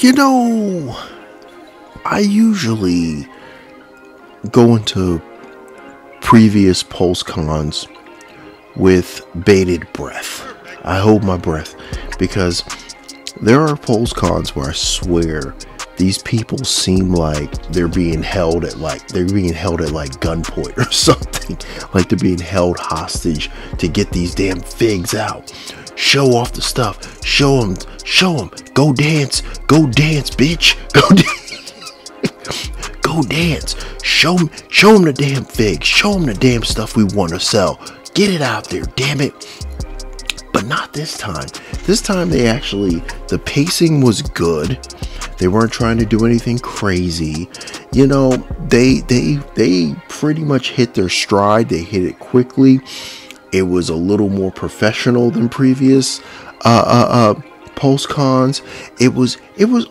You know, I usually go into previous Pulse Cons with bated breath. I hold my breath because there are Pulse Cons where I swear these people seem like they're being held at gunpoint or something. Like they're being held hostage to get these damn figs out. Show off the stuff. Show them. Go dance, bitch. Go dance. Show them the damn figs. Show them the damn stuff we want to sell. Get it out there, damn it. But not this time. This time the pacing was good. They weren't trying to do anything crazy. You know, they pretty much hit their stride. They hit it quickly. It was a little more professional than previous Pulse Cons. It was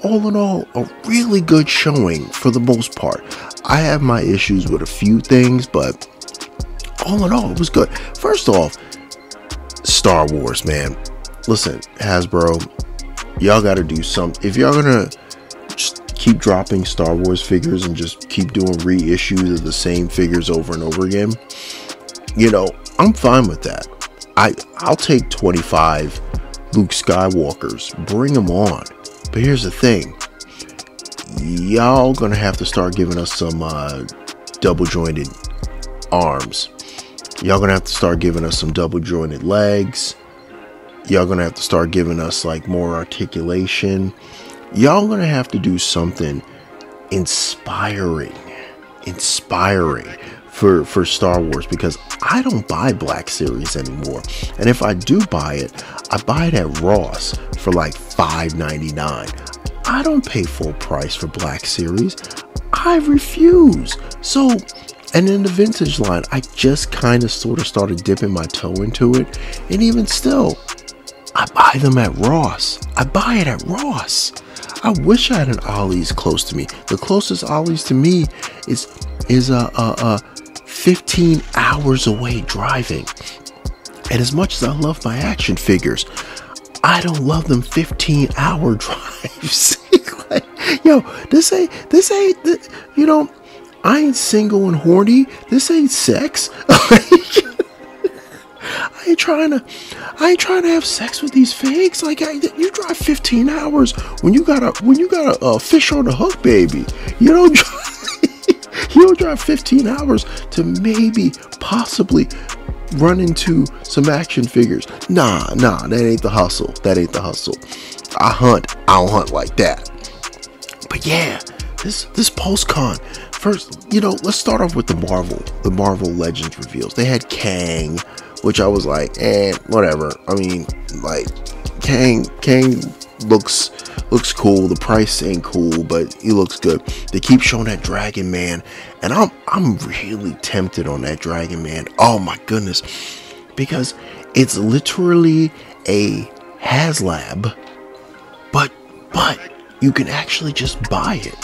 all in all a really good showing for the most part. I have my issues with a few things, but all in all, it was good. First off, Star Wars, man. Listen, Hasbro, y'all got to do something. If y'all gonna just keep dropping Star Wars figures and just keep doing reissues of the same figures over and over again, you know, I'm fine with that. I'll take 25 Luke Skywalkers, bring them on. But here's the thing, y'all gonna have to start giving us some double jointed arms. Y'all gonna have to start giving us some double jointed legs. Y'all gonna have to start giving us like more articulation. Y'all gonna have to do something inspiring for Star Wars, because I don't buy Black Series anymore. And if I do buy it, I buy it at Ross for like $5.99. I don't pay full price for Black Series. I refuse. So, and in the vintage line, I just kind of sort of started dipping my toe into it. And even still, I buy them at Ross. I buy it at Ross. I wish I had an Ollie's close to me. The closest Ollie's to me is 15 hours away driving. And as much as I love my action figures, I don't love them 15-hour drives. Like, yo, this ain't, you know, I ain't single and horny. This ain't sex. I ain't trying to have sex with these figs. Like, you drive 15 hours when you got a fish on the hook, baby. You don't drive 15 hours to maybe possibly run into some action figures. Nah, that ain't the hustle. I don't hunt like that. But yeah, this Pulse Con. First, you know, let's start off with the Marvel Legends reveals. They had Kang, which I was like, whatever. I mean, like, Kang looks cool. The price ain't cool, but he looks good. They keep showing that Dragon Man, and I'm really tempted on that Dragon Man. Oh my goodness, because it's literally a HasLab, but you can actually just buy it.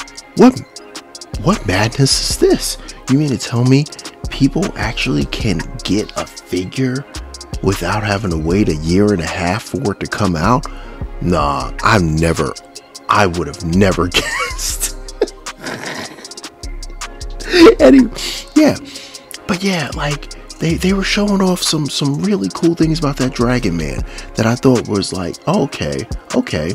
What madness is this? You mean to tell me people actually can get a figure without having to wait 1.5 years for it to come out? Nah, I would have never guessed. Anyway, yeah. But yeah, like they were showing off some really cool things about that Dragon Man that I thought was like, oh, okay.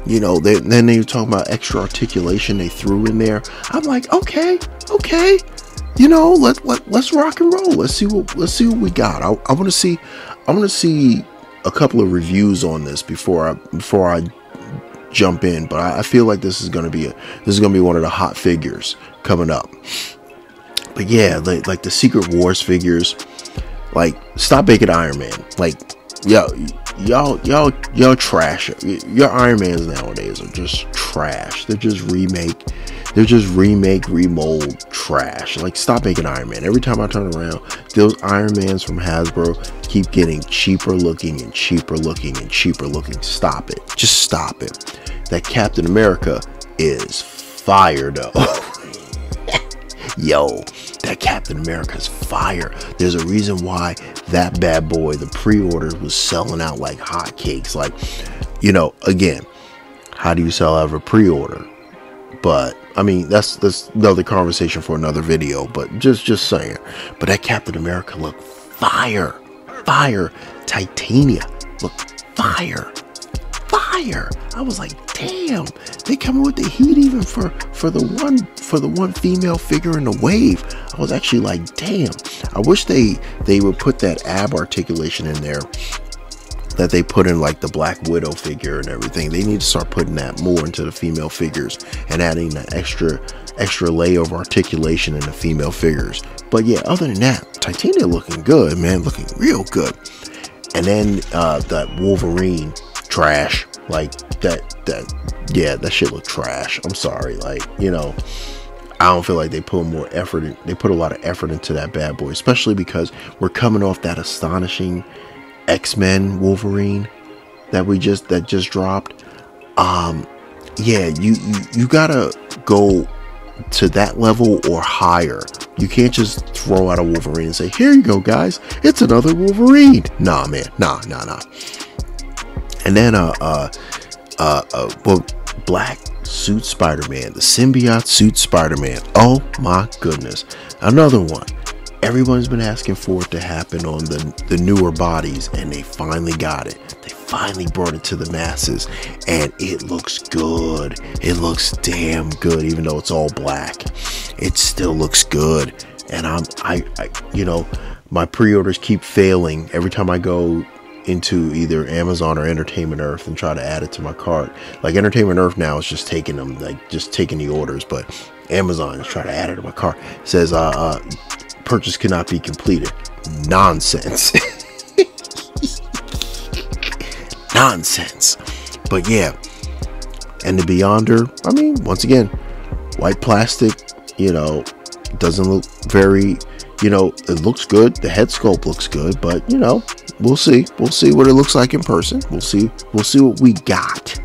You know, then they were talking about extra articulation they threw in there. I'm like, okay. You know, let's rock and roll. Let's see what we got. I want to see a couple of reviews on this before I jump in. But I feel like this is gonna be one of the hot figures coming up. But yeah, like the Secret Wars figures. Like, stop making Iron Man. Like, y'all trash. Your Iron Mans nowadays are just trash. They're just remake, remold trash. Like, stop making Iron Man. Every time I turn around, those Iron Mans from Hasbro keep getting cheaper looking and cheaper looking and cheaper looking. Stop it. Just stop it. That Captain America is fire though. Yo, that Captain America's fire. There's a reason why that bad boy, the pre-order, was selling out like hotcakes. Like, you know, again, how do you sell out of a pre-order? But I mean, that's another conversation for another video. But just saying. But that Captain America looked fire. Titania looked fire. I was like, damn, they coming with the heat even for the one female figure in the wave. I was actually like, damn. I wish they would put that ab articulation in there that they put in like the Black Widow figure and everything. They need to start putting that more into the female figures and adding that extra layer of articulation in the female figures. But yeah, other than that, Titania looking good, man, looking real good. And then that Wolverine trash, like that shit looked trash. I'm sorry, like, you know, I don't feel like they put more effort in, they put a lot of effort into that bad boy, especially because we're coming off that astonishing X-Men Wolverine that just dropped. Yeah, you gotta go to that level or higher. You can't just throw out a Wolverine and say, here you go guys, it's another Wolverine. Nah, man, nah. And then well, black suit Spider-Man, the symbiote suit Spider-Man. Oh my goodness, another one. Everyone's been asking for it to happen on the newer bodies, and they finally got it. They finally brought it to the masses, and it looks good. It looks damn good, even though it's all black. It still looks good. And I you know, my pre-orders keep failing every time I go into either Amazon or Entertainment Earth and try to add it to my cart. Like Entertainment Earth now is just taking them, like just taking the orders, but Amazon is trying to add it to my cart. It says purchase cannot be completed. Nonsense. Nonsense. But yeah, and the Beyonder, I mean, once again, white plastic, you know, doesn't look very, you know, it looks good. The head sculpt looks good, but you know, we'll see what it looks like in person. We'll see what we got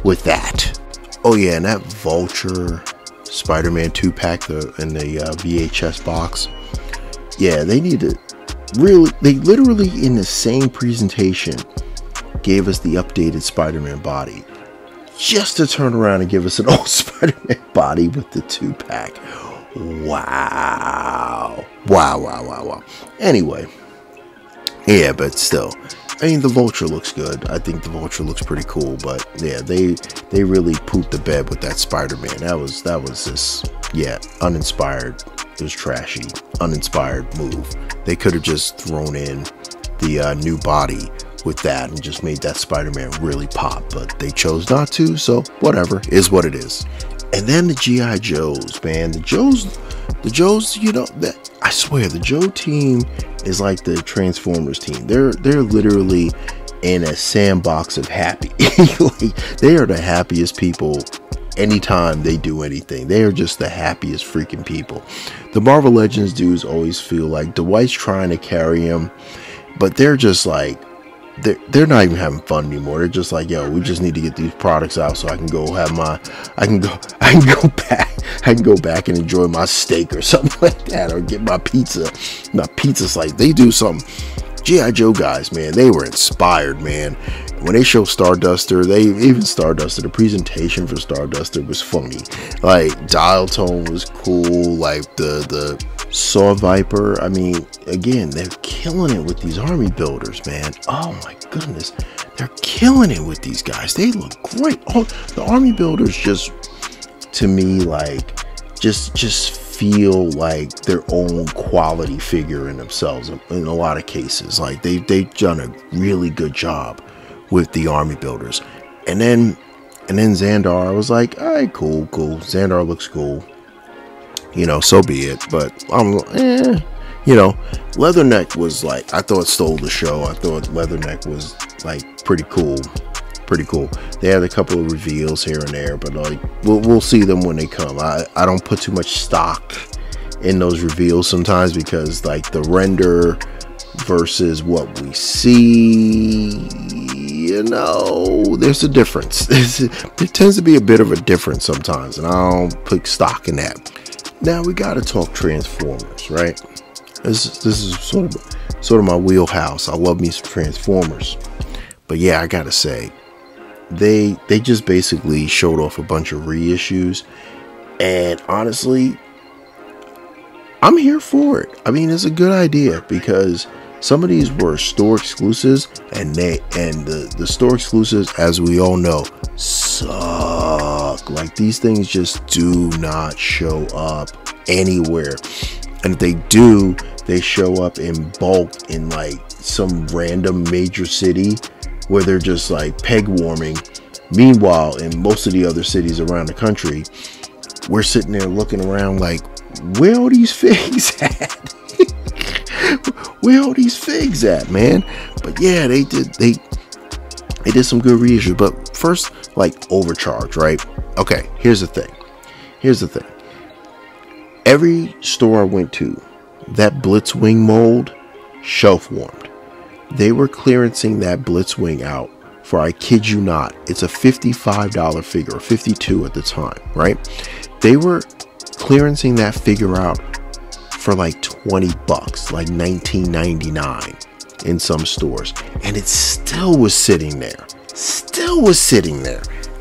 with that. Oh yeah, and that Vulture Spider-Man 2-pack in the VHS box. Yeah, they need to really, they literally in the same presentation gave us the updated Spider-Man body just to turn around and give us an old Spider-Man body with the 2-pack. Wow. Anyway, yeah, but still, I mean, the Vulture looks good. I think the Vulture looks pretty cool, but yeah, they really pooped the bed with that Spider-Man. That was just, yeah, uninspired. It was trashy, uninspired move. They could have just thrown in the new body with that and just made that Spider-Man really pop, but they chose not to, so whatever, is what it is. And then the G.I. Joes, man, the Joes, you know, that I swear the Joe team is like the Transformers team. They're literally in a sandbox of happy. Like, they are the happiest people anytime they do anything. They are just the happiest freaking people. The Marvel Legends dudes always feel like Dwight's trying to carry him, but they're just like, they're not even having fun anymore. They're just like, yo, we just need to get these products out so I can go have my, I can go back and enjoy my steak or something like that, or get my pizza slice. They do something. G.I. Joe guys, man, they were inspired, man. When they showed Starduster, the presentation for Starduster was funny. Like, dial tone was cool. Like the Saw Viper, I mean, again, they're killing it with these army builders, man. Oh my goodness, they're killing it with these guys. They look great. Oh, the army builders just, to me, like, just feel like their own quality figure in themselves in a lot of cases. Like, they've done a really good job with the army builders. And then Xandar, I was like, all right, cool. Xandar looks cool. You know, so be it. But you know, Leatherneck was like, I thought stole the show. I thought Leatherneck was like pretty cool. They had a couple of reveals here and there, but like we'll see them when they come. I don't put too much stock in those reveals sometimes, because like the render versus what we see, you know, there's a difference. There tends to be a bit of a difference sometimes, and I don't put stock in that. Now we gotta talk Transformers, right? This is sort of my wheelhouse. I love me some Transformers, but yeah, I gotta say, they just basically showed off a bunch of reissues, and honestly, I'm here for it. I mean, it's a good idea because some of these were store exclusives, and the store exclusives, as we all know, suck. Like, these things just do not show up anywhere, and if they do, they show up in bulk in like some random major city where they're just like peg warming. Meanwhile, in most of the other cities around the country, we're sitting there looking around like, where are these figs at? Where are these figs at, man? But yeah, they did some good reissues. But first, like, overcharge, right? Okay, here's the thing. Every store I went to, that Blitzwing mold, shelf warmed. They were clearancing that Blitzwing out for, I kid you not, it's a $55 figure, or $52 at the time, right? They were clearancing that figure out for like $20, like $19.99 in some stores, and it still was sitting there.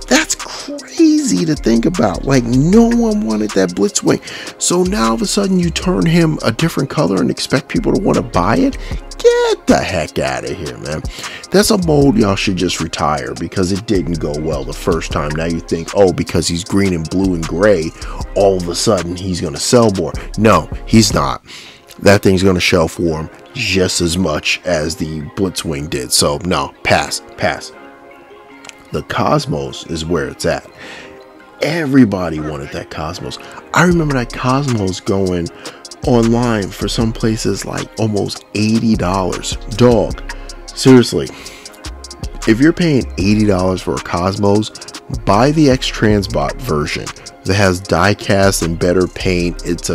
That's crazy to think about. Like, no one wanted that Blitzwing. So now all of a sudden you turn him a different color and expect people to want to buy it? Get the heck out of here, man. That's a mold y'all should just retire because it didn't go well the first time. Now you think, oh, because he's green and blue and gray, all of a sudden he's going to sell more. No, he's not. That thing's going to shelf warm just as much as the Blitzwing did. So no, pass. The Cosmos is where it's at. Everybody wanted that Cosmos. I remember that Cosmos going online for some places like almost $80. Dog, seriously, if you're paying $80 for a Cosmos, buy the X-Transbot version that has die cast and better paint. It's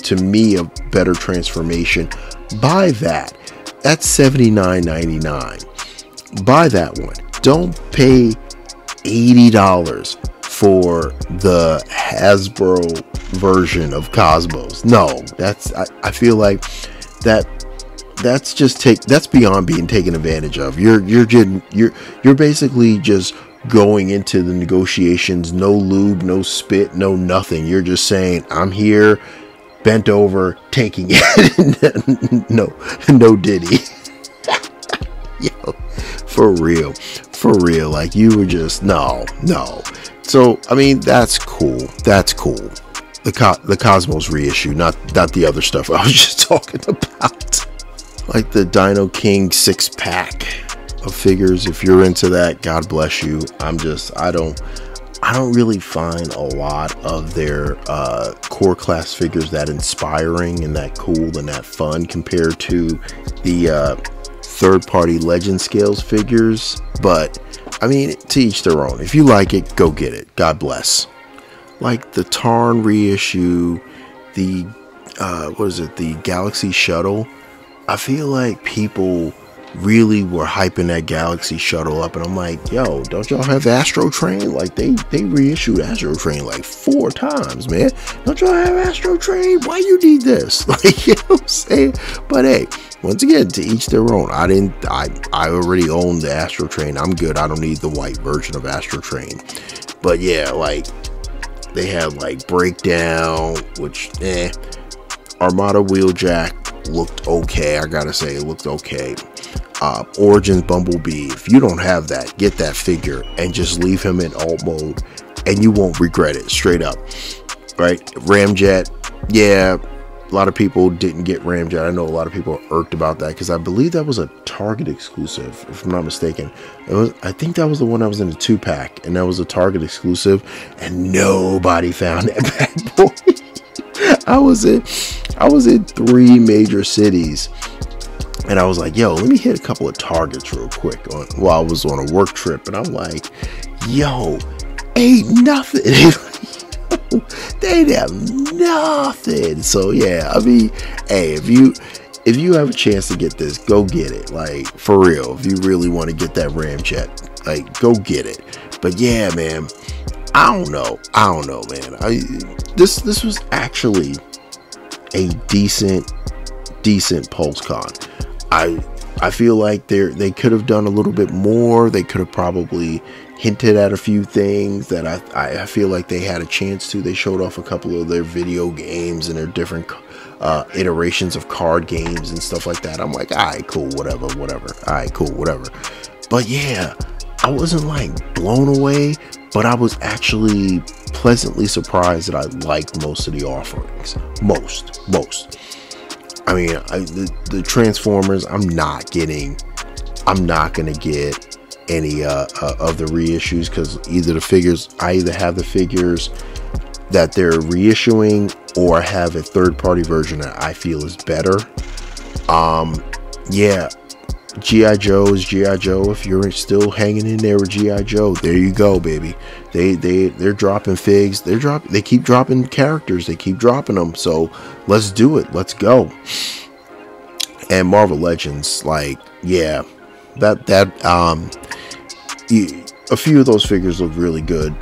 to me a better transformation. Buy that. That's $79.99. Buy that one. Don't pay $80 for the Hasbro version of Cosmos. No, I feel like that's beyond being taken advantage of. You're basically just going into the negotiations, no lube, no spit, no nothing. You're just saying, I'm here, bent over, taking it. no diddy. Yo, for real, like, you were just no. So I mean, that's cool. The Cosmos reissue, not the other stuff I was just talking about, like the Dino King 6-pack of figures. If you're into that, God bless you. I don't really find a lot of their core class figures that inspiring and that cool and that fun compared to the third-party legend scales figures. But I mean, to each their own. If you like it, go get it. God bless. Like the Tarn reissue, the the Galaxy Shuttle. I feel like people really were hyping that Galaxy Shuttle up, and I'm like, yo, don't y'all have Astro Train? Like, they reissued Astro Train like 4 times, man. Don't y'all have Astro Train? Why you need this? Like, you know what I'm saying? But hey, once again, to each their own. I already own the Astro Train. I'm good. I don't need the white version of Astro Train. But yeah, like, they had like Breakdown, which Armada Wheeljack looked okay. I gotta say, it looked okay. Origins Bumblebee, if you don't have that, get that figure and just leave him in alt mode and you won't regret it, straight up. Right? Ramjet, yeah, a lot of people didn't get Ramjet. I know a lot of people are irked about that because I believe that was a Target exclusive, if I'm not mistaken. I think that was the one that was in the 2-pack, and that was a Target exclusive, and nobody found that bad boy. I was in 3 major cities, and I was like, yo, let me hit a couple of Targets real quick while I was on a work trip, and I'm like, yo, ain't nothing. They have nothing. So yeah, I mean, hey, if you have a chance to get this, go get it. Like, for real, if you really want to get that Ramjet, like, go get it. But yeah, man, I don't know, man. This was actually a decent Pulse Con. I feel like they could have done a little bit more. They could have probably hinted at a few things that I feel like they had a chance to. They showed off a couple of their video games and their different iterations of card games and stuff like that. I'm like, all right, cool, whatever. All right, cool, whatever. But yeah, I wasn't like blown away, but I was actually pleasantly surprised that I liked most of the offerings. Most. I mean, the Transformers, I'm not gonna get any of the reissues, because I either have the figures that they're reissuing, or I have a third-party version that I feel is better. Yeah, G.I. Joe is G.I. Joe. If you're still hanging in there with G.I. Joe, there you go, baby. They're dropping figs. They keep dropping characters. They keep dropping them. So let's do it. Let's go. And Marvel Legends, like, yeah, a few of those figures look really good.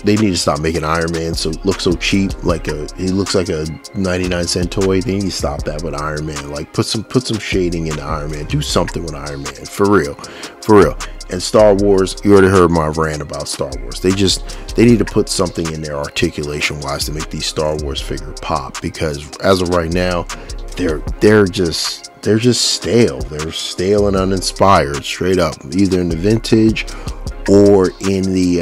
They need to stop making Iron Man look so cheap. He looks like a 99-cent toy. They need to stop that with Iron Man. Like, put some shading into Iron Man. Do something with Iron Man, for real. And Star Wars, you already heard my rant about Star Wars. They need to put something in there articulation wise to make these Star Wars figures pop, because as of right now, they're just stale. They're stale and uninspired, straight up, either in the vintage or in the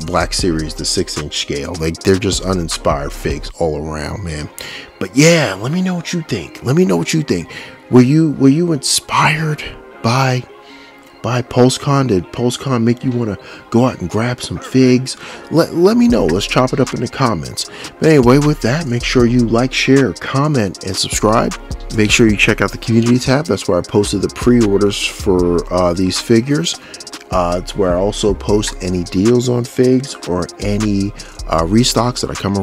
Black Series, the 6-inch scale. Like, they're just uninspired figs all around, man. But yeah, let me know what you think. Were you inspired by Pulse Con? Did Pulse Con make you want to go out and grab some figs? Let me know. Let's chop it up in the comments. But anyway, with that, make sure you like, share, comment, and subscribe. Make sure you check out the community tab. That's where I posted the pre-orders for these figures. It's where I also post any deals on figs or any restocks that I come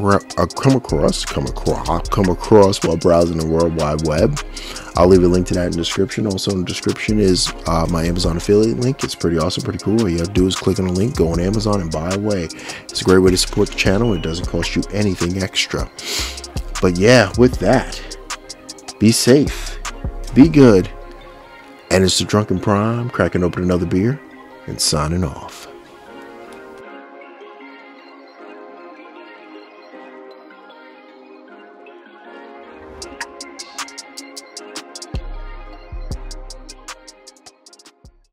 across while browsing the World Wide Web. I'll leave a link to that in the description. Also in the description is my Amazon affiliate link. It's pretty awesome, pretty cool. All you have to do is click on the link, go on Amazon, and buy away. It's a great way to support the channel. It doesn't cost you anything extra. But yeah, with that, be safe, be good, and it's the Drunken Prime cracking open another beer and signing off.